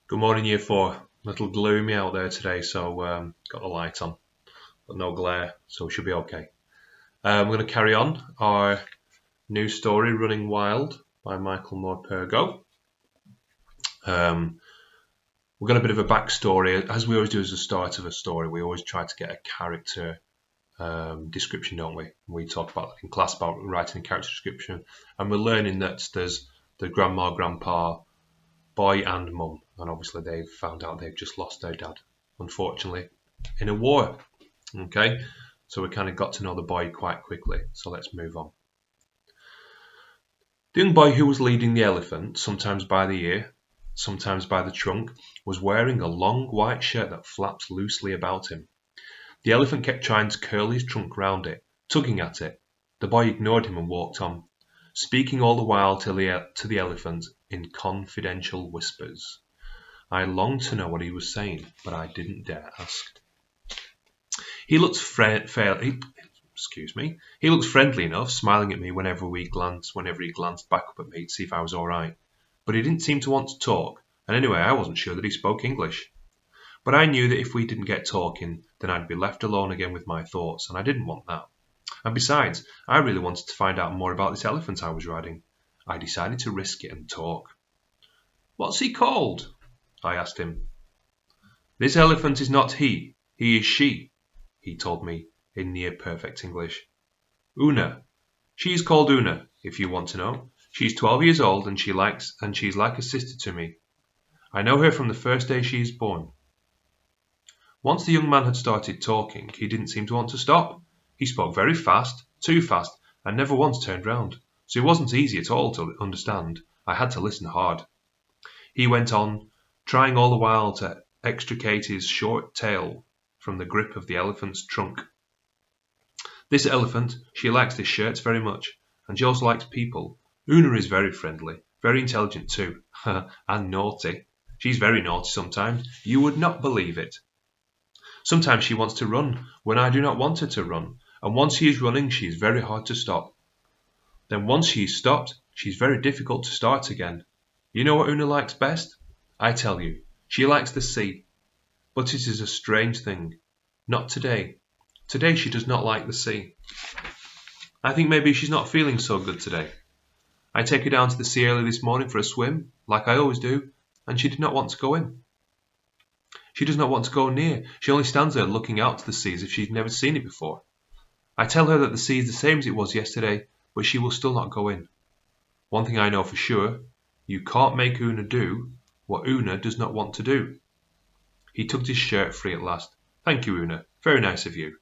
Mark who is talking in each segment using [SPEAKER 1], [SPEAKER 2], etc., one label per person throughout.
[SPEAKER 1] Good morning, Year 4. A little gloomy out there today, so got the light on, but no glare, so we should be okay. We're going to carry on our new story, Running Wild, by Michael Morpurgo. We've got a bit of a backstory. As we always do as the start of a story, we always try to get a character description, don't we? We talk about in class about writing a character description, and we're learning that there's the grandma, grandpa, boy and mum, and obviously they've found out they've just lost their dad, unfortunately, in a war. Okay, so we kind of got to know the boy quite quickly, so let's move on. The young boy who was leading the elephant, sometimes by the ear, sometimes by the trunk, was wearing a long white shirt that flapped loosely about him. The elephant kept trying to curl his trunk round it, tugging at it. The boy ignored him and walked on, speaking all the while to the elephant in confidential whispers. I longed to know what he was saying, but I didn't dare ask. He looked friendly enough, smiling at me whenever he glanced back up at me to see if I was all right. But he didn't seem to want to talk, and anyway, I wasn't sure that he spoke English. But I knew that if we didn't get talking, then I'd be left alone again with my thoughts, and I didn't want that. And besides, I really wanted to find out more about this elephant I was riding. I decided to risk it and talk. "What's he called?" I asked him. "This elephant is not he is she," he told me in near perfect English. "Una. She is called Una, if you want to know. She's 12 years old and she's like a sister to me. I know her from the first day she is born." Once the young man had started talking, he didn't seem to want to stop. He spoke very fast, too fast, and never once turned round, so it wasn't easy at all to understand. I had to listen hard. He went on, trying all the while to extricate his short tail from the grip of the elephant's trunk. "This elephant, she likes this shirt very much, and she also likes people. Una is very friendly, very intelligent too, and naughty. She's very naughty sometimes, you would not believe it. Sometimes she wants to run when I do not want her to run, and once she is running she is very hard to stop. Then once she is stopped, she is very difficult to start again. You know what Una likes best? I tell you, she likes the sea. But it is a strange thing. Not today. Today she does not like the sea. I think maybe she's not feeling so good today. I take her down to the sea early this morning for a swim, like I always do, and she did not want to go in. She does not want to go near. She only stands there looking out to the sea as if she's never seen it before. I tell her that the sea is the same as it was yesterday, but she will still not go in. One thing I know for sure, you can't make Una do what Una does not want to do." He tugged his shirt free at last. "Thank you, Una. Very nice of you,"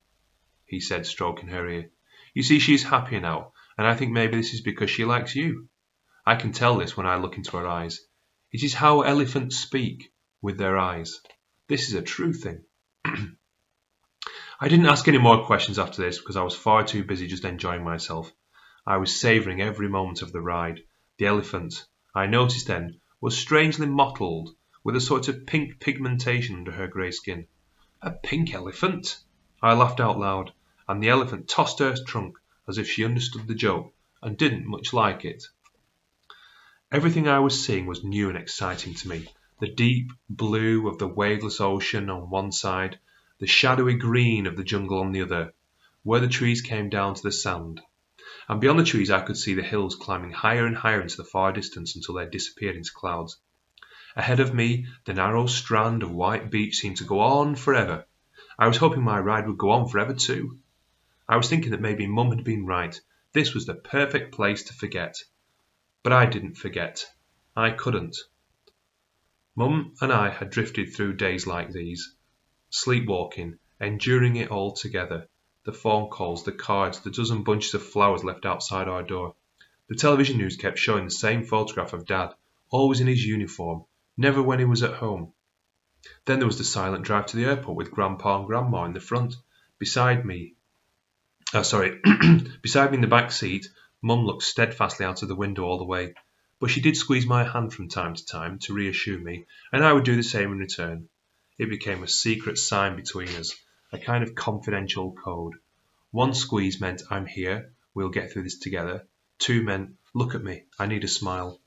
[SPEAKER 1] he said, stroking her ear. "You see, she is happier now, and I think maybe this is because she likes you. I can tell this when I look into her eyes. It is how elephants speak, with their eyes. This is a true thing." I didn't ask any more questions after this because I was far too busy just enjoying myself. I was savouring every moment of the ride. The elephant, I noticed then, was strangely mottled, with a sort of pink pigmentation under her grey skin. A pink elephant? I laughed out loud, and the elephant tossed her trunk as if she understood the joke and didn't much like it. Everything I was seeing was new and exciting to me. The deep blue of the waveless ocean on one side, the shadowy green of the jungle on the other, where the trees came down to the sand. And beyond the trees I could see the hills climbing higher and higher into the far distance until they disappeared into clouds. Ahead of me, the narrow strand of white beach seemed to go on forever. I was hoping my ride would go on forever too. I was thinking that maybe Mum had been right. This was the perfect place to forget. But I didn't forget. I couldn't. Mum and I had drifted through days like these, sleepwalking, enduring it all together. The phone calls, the cards, the dozen bunches of flowers left outside our door. The television news kept showing the same photograph of Dad, always in his uniform, never when he was at home. Then there was the silent drive to the airport with Grandpa and Grandma in the front. Beside me in the back seat, Mum looked steadfastly out of the window all the way. But she did squeeze my hand from time to time to reassure me, and I would do the same in return. It became a secret sign between us, a kind of confidential code. One squeeze meant I'm here, we'll get through this together. Two meant look at me, I need a smile.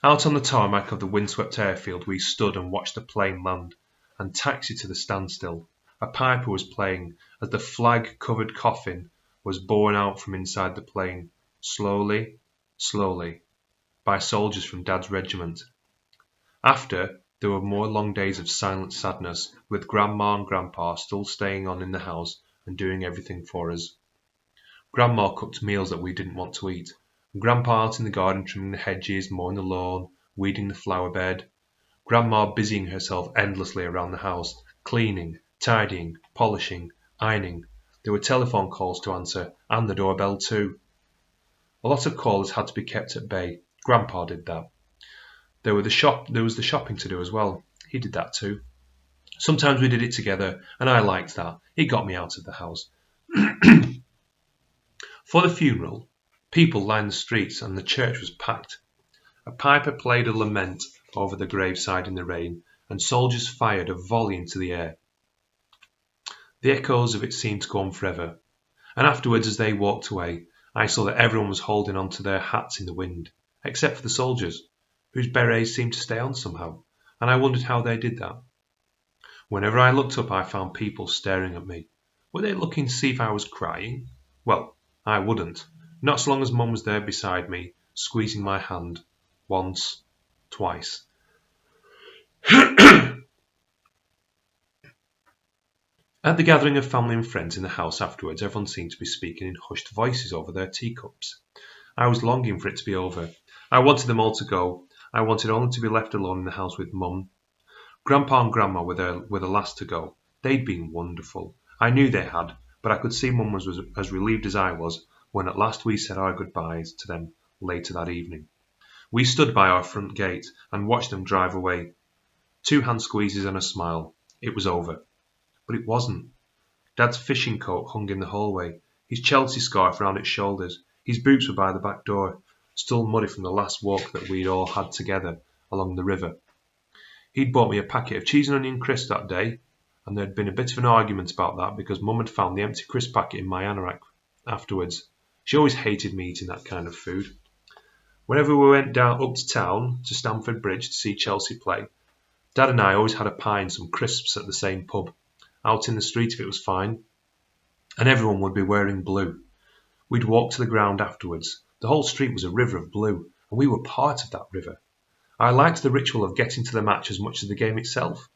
[SPEAKER 1] Out on the tarmac of the windswept airfield we stood and watched the plane land and taxi to the standstill. A piper was playing as the flag-covered coffin was borne out from inside the plane, slowly, slowly, by soldiers from Dad's regiment. After, there were more long days of silent sadness, with Grandma and Grandpa still staying on in the house and doing everything for us. Grandma cooked meals that we didn't want to eat, and Grandpa out in the garden trimming the hedges, mowing the lawn, weeding the flower bed. Grandma busying herself endlessly around the house, cleaning, tidying, polishing, ironing. There were telephone calls to answer, and the doorbell too. A lot of callers had to be kept at bay. Grandpa did that. There was the shopping to do as well. He did that too. Sometimes we did it together, and I liked that. It got me out of the house. For the funeral, people lined the streets and the church was packed. A piper played a lament over the graveside in the rain, and soldiers fired a volley into the air. The echoes of it seemed to go on forever, and afterwards as they walked away, I saw that everyone was holding on to their hats in the wind, except for the soldiers, whose berets seemed to stay on somehow, and I wondered how they did that. Whenever I looked up, I found people staring at me. Were they looking to see if I was crying? Well, I wouldn't. Not so long as Mum was there beside me, squeezing my hand. Once, twice. At the gathering of family and friends in the house afterwards, everyone seemed to be speaking in hushed voices over their teacups. I was longing for it to be over. I wanted them all to go. I wanted only to be left alone in the house with Mum. Grandpa and Grandma were the last to go. They'd been wonderful. I knew they had, but I could see Mum was as relieved as I was when at last we said our goodbyes to them later that evening. We stood by our front gate and watched them drive away. 2 hand squeezes and a smile. It was over. But it wasn't. Dad's fishing coat hung in the hallway, his Chelsea scarf round its shoulders. His boots were by the back door, still muddy from the last walk that we'd all had together along the river. He'd bought me a packet of cheese and onion crisps that day, and there'd been a bit of an argument about that because Mum had found the empty crisp packet in my anorak afterwards. She always hated me eating that kind of food. Whenever we went down up to town to Stamford Bridge to see Chelsea play, Dad and I always had a pie and some crisps at the same pub, out in the street if it was fine, and everyone would be wearing blue. We'd walk to the ground afterwards. The whole street was a river of blue, and we were part of that river. I liked the ritual of getting to the match as much as the game itself.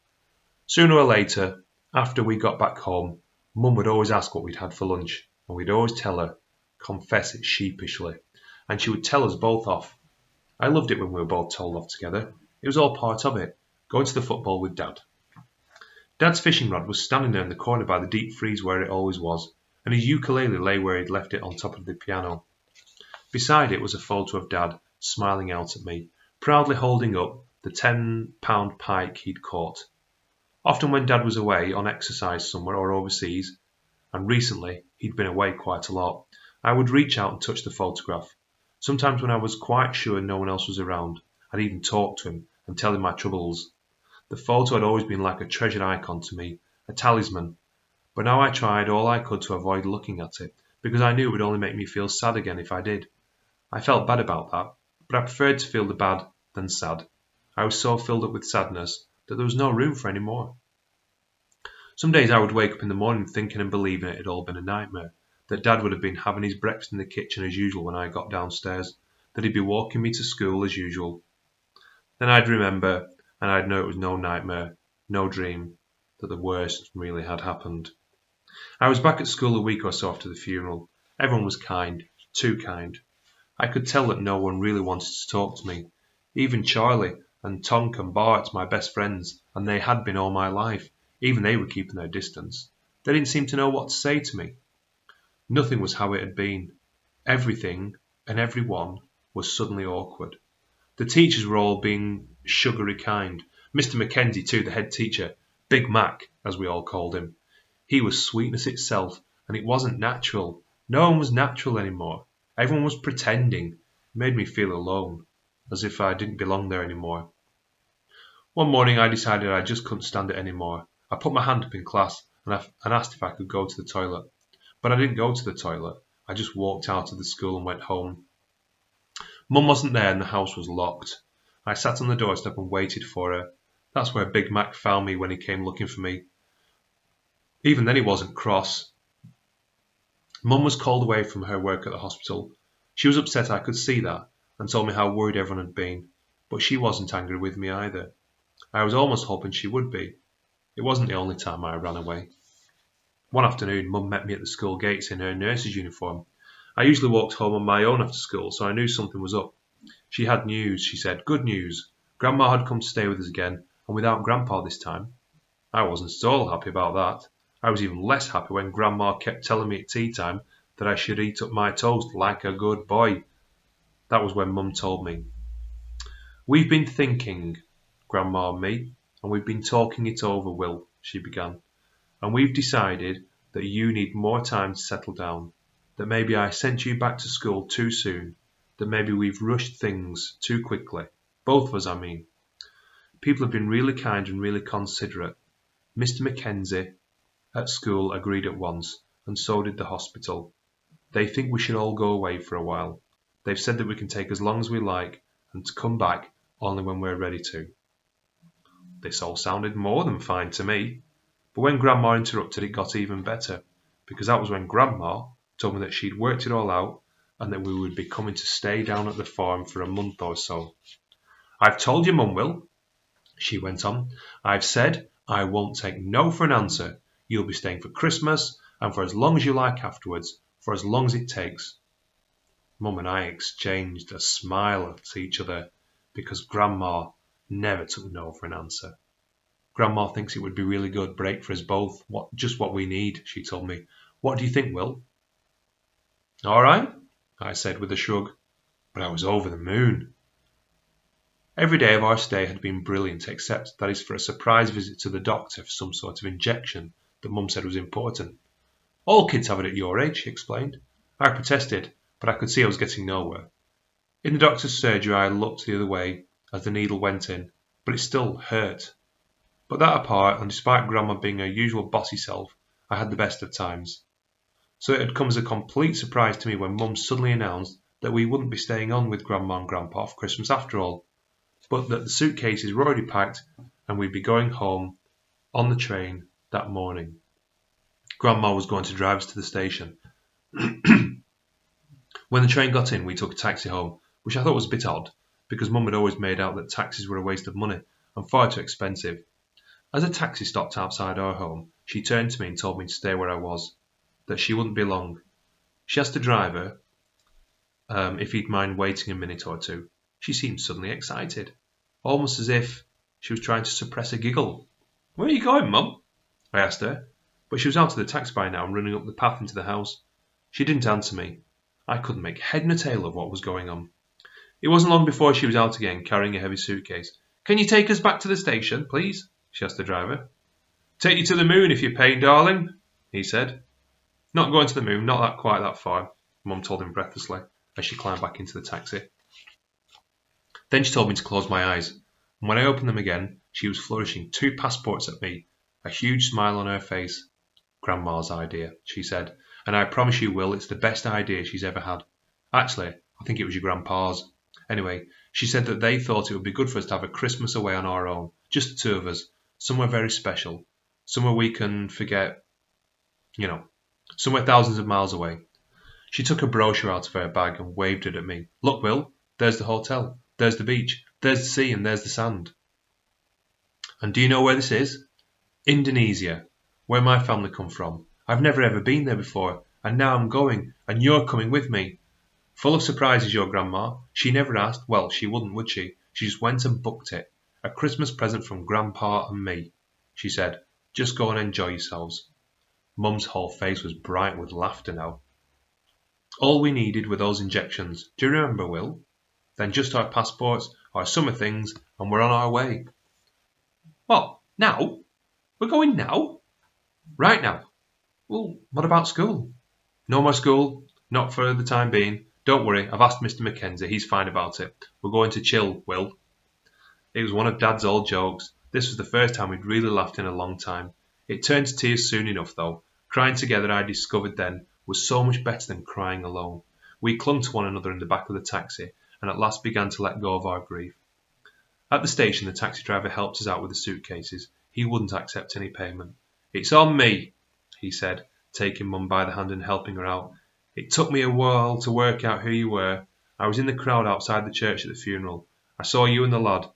[SPEAKER 1] Sooner or later, after we got back home, Mum would always ask what we'd had for lunch, and we'd always tell her, confess it sheepishly, and she would tell us both off. I loved it when we were both told off together. It was all part of it, going to the football with Dad. Dad's fishing rod was standing there in the corner by the deep freeze where it always was, and his ukulele lay where he'd left it on top of the piano. Beside it was a photo of Dad, smiling out at me, proudly holding up the 10-pound pike he'd caught. Often when Dad was away on exercise somewhere or overseas, and recently he'd been away quite a lot, I would reach out and touch the photograph. Sometimes when I was quite sure no one else was around, I'd even talk to him and tell him my troubles. The photo had always been like a treasured icon to me, a talisman, but now I tried all I could to avoid looking at it, because I knew it would only make me feel sad again if I did. I felt bad about that, but I preferred to feel the bad than sad. I was so filled up with sadness that there was no room for any more. Some days I would wake up in the morning thinking and believing it had all been a nightmare, that Dad would have been having his breakfast in the kitchen as usual when I got downstairs, that he'd be walking me to school as usual. Then I'd remember, and I'd know it was no nightmare, no dream, that the worst really had happened. I was back at school a week or so after the funeral. Everyone was kind, too kind. I could tell that no one really wanted to talk to me. Even Charlie and Tonk and Bart, my best friends, and they had been all my life. Even they were keeping their distance. They didn't seem to know what to say to me. Nothing was how it had been. Everything and everyone was suddenly awkward. The teachers were all being sugary kind. Mr. Mackenzie too, the head teacher, Big Mac, as we all called him. He was sweetness itself, and it wasn't natural. No one was natural anymore. Everyone was pretending. It made me feel alone, as if I didn't belong there anymore. One morning I decided I just couldn't stand it anymore. I put my hand up in class and asked if I could go to the toilet. But I didn't go to the toilet. I just walked out of the school and went home. Mum wasn't there and the house was locked. I sat on the doorstep and waited for her. That's where Big Mac found me when he came looking for me. Even then he wasn't cross. Mum was called away from her work at the hospital. She was upset, I could see that, and told me how worried everyone had been. But she wasn't angry with me either. I was almost hoping she would be. It wasn't the only time I ran away. One afternoon, Mum met me at the school gates in her nurse's uniform. I usually walked home on my own after school, so I knew something was up. She had news, she said, good news. Grandma had come to stay with us again, and without Grandpa this time. I wasn't at all happy about that. I was even less happy when Grandma kept telling me at tea time that I should eat up my toast like a good boy. That was when Mum told me. We've been thinking, Grandma and me, and we've been talking it over, Will, she began. And we've decided that you need more time to settle down, that maybe I sent you back to school too soon, that maybe we've rushed things too quickly. Both of us, I mean. People have been really kind and really considerate. Mr. Mackenzie at school agreed at once, and so did the hospital. They think we should all go away for a while. They've said that we can take as long as we like, and to come back only when we're ready to. This all sounded more than fine to me. But when Grandma interrupted, it got even better, because that was when Grandma told me that she'd worked it all out and that we would be coming to stay down at the farm for a month or so. I've told you, Mum will, she went on. I've said I won't take no for an answer. You'll be staying for Christmas and for as long as you like afterwards, for as long as it takes. Mum and I exchanged a smile at each other because Grandma never took no for an answer. Grandma thinks it would be a really good break for us both. Just what we need, she told me. What do you think, Will? All right, I said with a shrug, but I was over the moon. Every day of our stay had been brilliant, except that is for a surprise visit to the doctor for some sort of injection that Mum said was important. All kids have it at your age, she explained. I protested, but I could see I was getting nowhere. In the doctor's surgery, I looked the other way as the needle went in, but it still hurt. But that apart, and despite Grandma being her usual bossy self, I had the best of times. So it had come as a complete surprise to me when Mum suddenly announced that we wouldn't be staying on with Grandma and Grandpa for Christmas after all, but that the suitcases were already packed and we'd be going home on the train that morning. Grandma was going to drive us to the station. When the train got in, we took a taxi home, which I thought was a bit odd, because Mum had always made out that taxis were a waste of money and far too expensive. As a taxi stopped outside our home, she turned to me and told me to stay where I was, that she wouldn't be long. She asked the driver if he'd mind waiting a minute or two. She seemed suddenly excited, almost as if she was trying to suppress a giggle. Where are you going, Mum? I asked her, but she was out of the taxi by now and running up the path into the house. She didn't answer me. I couldn't make head nor tail of what was going on. It wasn't long before she was out again, carrying a heavy suitcase. Can you take us back to the station, please? She asked the driver. Take you to the moon if you pay, darling, he said. Not going to the moon, not quite that far, Mum told him breathlessly as she climbed back into the taxi. Then she told me to close my eyes, and when I opened them again, she was flourishing 2 passports at me, a huge smile on her face. Grandma's idea, she said, and I promise you, Will, it's the best idea she's ever had. Actually, I think it was your grandpa's. Anyway, she said that they thought it would be good for us to have a Christmas away on our own, just the 2 of us, somewhere very special, somewhere we can forget, somewhere thousands of miles away. She took a brochure out of her bag and waved it at me. Look, Will, there's the hotel, there's the beach, there's the sea, and there's the sand. And do you know where this is? Indonesia, where my family come from. I've never ever been there before, and now I'm going, and you're coming with me. Full of surprises, your grandma. She never asked. Well, she wouldn't, would she? She just went and booked it. A Christmas present from Grandpa and me. She said, just go and enjoy yourselves. Mum's whole face was bright with laughter now. All we needed were those injections. Do you remember, Will? Then just our passports, our summer things, and we're on our way. What, now? We're going now? Right now. Well, what about school? No more school, not for the time being. Don't worry, I've asked Mr. Mackenzie, he's fine about it. We're going to chill, Will. It was one of Dad's old jokes. This was the first time we'd really laughed in a long time. It turned to tears soon enough, though. Crying together, I discovered then, was so much better than crying alone. We clung to one another in the back of the taxi, and at last began to let go of our grief. At the station, the taxi driver helped us out with the suitcases. He wouldn't accept any payment. "It's on me," he said, taking Mum by the hand and helping her out. "It took me a while to work out who you were. I was in the crowd outside the church at the funeral. I saw you and the lad.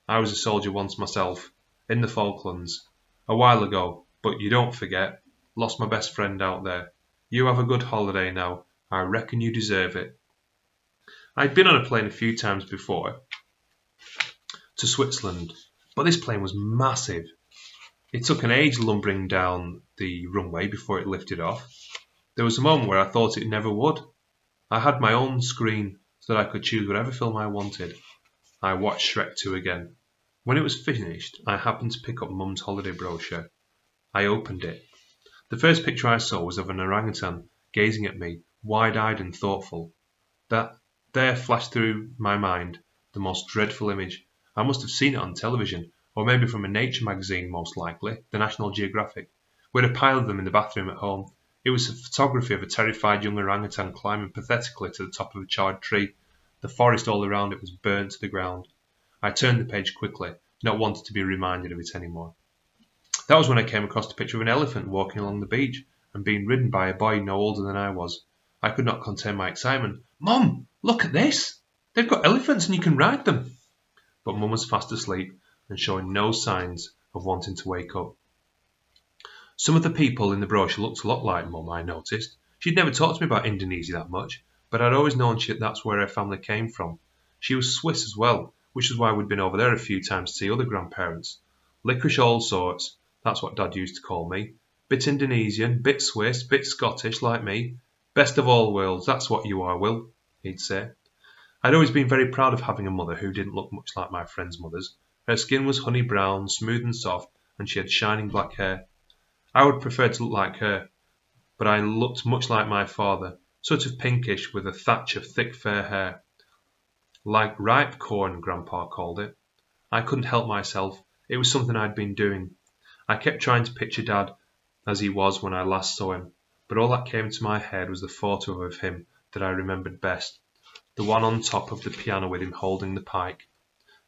[SPEAKER 1] I was a soldier once myself, in the Falklands. A while ago, but you don't forget. Lost my best friend out there. You have a good holiday now. I reckon you deserve it." I'd been on a plane a few times before to Switzerland, but this plane was massive. It took an age lumbering down the runway before it lifted off. There was a moment where I thought it never would. I had my own screen so that I could choose whatever film I wanted. I watched Shrek 2 again. When it was finished, I happened to pick up Mum's holiday brochure. I opened it. The first picture I saw was of an orangutan gazing at me, wide-eyed and thoughtful. That there flashed through my mind the most dreadful image. I must have seen it on television, or maybe from a nature magazine, most likely, the National Geographic. We had a pile of them in the bathroom at home. It was a photography of a terrified young orangutan climbing pathetically to the top of a charred tree. The forest all around it was burnt to the ground. I turned the page quickly, not wanting to be reminded of it anymore. That was when I came across the picture of an elephant walking along the beach and being ridden by a boy no older than I was. I could not contain my excitement. "Mum, look at this! They've got elephants and you can ride them!" But Mum was fast asleep and showing no signs of wanting to wake up. Some of the people in the brochure looked a lot like Mum, I noticed. She'd never talked to me about Indonesia that much, but I'd always known that's where her family came from. She was Swiss as well, which is why we'd been over there a few times to see other grandparents. Licorice all sorts, that's what Dad used to call me. Bit Indonesian, bit Swiss, bit Scottish like me. "Best of all worlds, that's what you are, Will," he'd say. I'd always been very proud of having a mother who didn't look much like my friends' mothers. Her skin was honey brown, smooth and soft, and she had shining black hair. I would prefer to look like her, but I looked much like my father, sort of pinkish with a thatch of thick fair hair. Like ripe corn, Grandpa called it. I couldn't help myself. It was something I'd been doing. I kept trying to picture Dad as he was when I last saw him, but all that came to my head was the photo of him that I remembered best, the one on top of the piano with him holding the pike.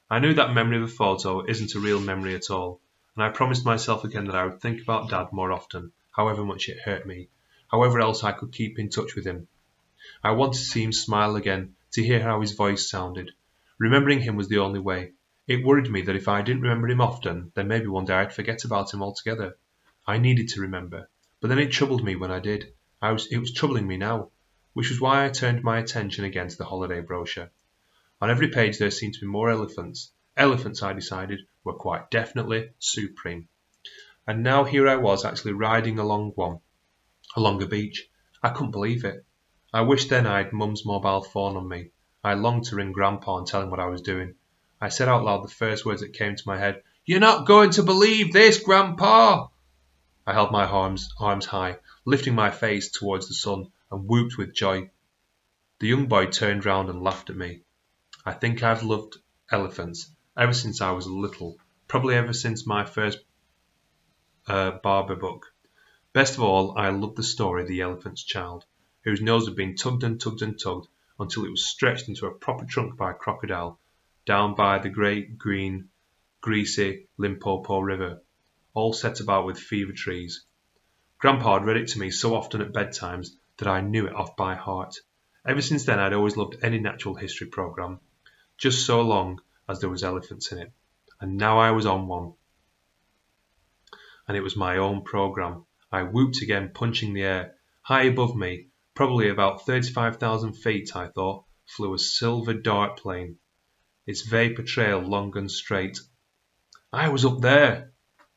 [SPEAKER 1] I knew that memory of a photo isn't a real memory at all, and I promised myself again that I would think about Dad more often, however much it hurt me, however else I could keep in touch with him. I wanted to see him smile again, to hear how his voice sounded. Remembering him was the only way. It worried me that if I didn't remember him often, then maybe one day I'd forget about him altogether. I needed to remember, but then it troubled me when I did. It was troubling me now, which was why I turned my attention again to the holiday brochure. On every page there seemed to be more elephants. Elephants, I decided, were quite definitely supreme. And now here I was actually riding along one, along a beach. I couldn't believe it. I wished then I had Mum's mobile phone on me. I longed to ring Grandpa and tell him what I was doing. I said out loud the first words that came to my head. "You're not going to believe this, Grandpa!" I held my arms high, lifting my face towards the sun, and whooped with joy. The young boy turned round and laughed at me. I think I've loved elephants ever since I was little, probably ever since my first Barber book. Best of all, I loved the story of the elephant's child, whose nose had been tugged and tugged and tugged until it was stretched into a proper trunk by a crocodile, down by the great green, greasy Limpopo River, all set about with fever trees. Grandpa had read it to me so often at bedtimes that I knew it off by heart. Ever since then I'd always loved any natural history programme, just so long as there was elephants in it. And now I was on one. And it was my own programme. I whooped again, punching the air. High above me, probably about 35,000 feet, I thought, flew a silver dart plane, its vapour trail long and straight. "I was up there,"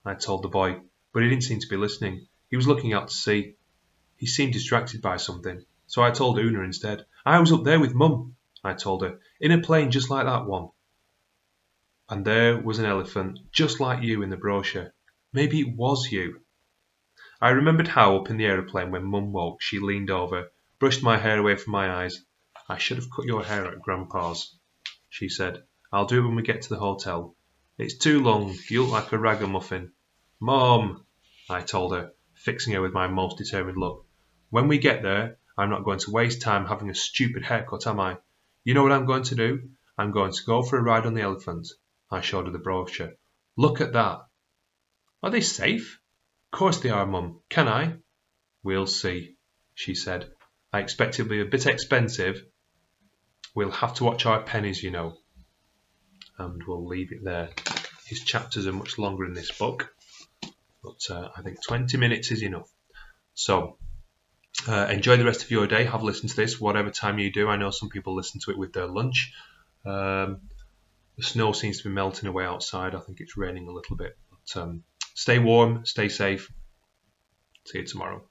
[SPEAKER 1] I told the boy, but he didn't seem to be listening. He was looking out to sea. He seemed distracted by something, so I told Una instead. "I was up there with Mum," I told her, "in a plane just like that one. And there was an elephant, just like you in the brochure. Maybe it was you." I remembered how up in the aeroplane when Mum woke she leaned over, brushed my hair away from my eyes. "I should have cut your hair at Grandpa's," she said. "I'll do it when we get to the hotel. It's too long, you look like a ragamuffin." "Mum," I told her, fixing her with my most determined look, "when we get there, I'm not going to waste time having a stupid haircut, am I? You know what I'm going to do? I'm going to go for a ride on the elephant. I showed her the brochure. Look at that. Are they safe? Of course they are, Mum. Can I? We'll see, she said. I expect it'll be a bit expensive. We'll have to watch our pennies, you know. And we'll leave it there. His chapters are much longer in this book, but I think 20 minutes is enough. So enjoy the rest of your day. Have a listen to this, whatever time you do. I know some people listen to it with their lunch. The snow seems to be melting away outside. I think it's raining a little bit. But stay warm, stay safe. See you tomorrow.